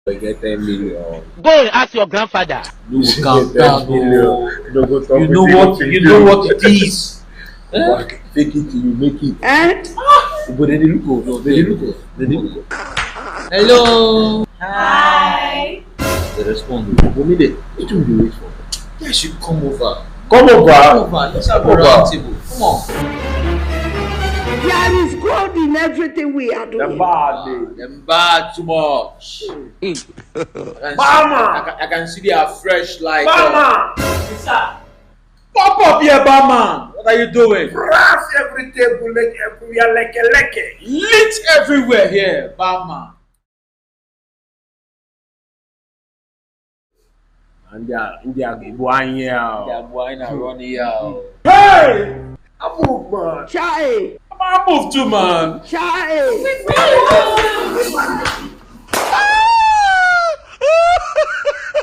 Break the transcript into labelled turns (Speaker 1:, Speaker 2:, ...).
Speaker 1: I get 10 million.
Speaker 2: Go and ask your grandfather.
Speaker 3: You calm down.
Speaker 1: No go talk
Speaker 3: You know
Speaker 1: with
Speaker 3: what? You know what it is.
Speaker 1: Fake it till you make it. But then they look.
Speaker 3: Hello.
Speaker 4: Hi.
Speaker 3: They respond.
Speaker 1: But me they what do you wait for?
Speaker 3: Yeah, she come over.
Speaker 1: Come over.
Speaker 3: Let's have a round table. Come on.
Speaker 5: There is God in everything we are doing.
Speaker 3: Them bad too much.
Speaker 1: Bama!
Speaker 3: I can see they are fresh like.
Speaker 1: Mama!
Speaker 3: Pop up here, Barman. What are you doing?
Speaker 1: Brass every table like everywhere like a leke.
Speaker 3: Lit everywhere here, Barman.
Speaker 1: And they are going
Speaker 3: They
Speaker 1: here.
Speaker 3: are going and running here.
Speaker 1: Hey! I move, man.
Speaker 5: Chai.
Speaker 3: Come on, move too, man.
Speaker 5: Chai.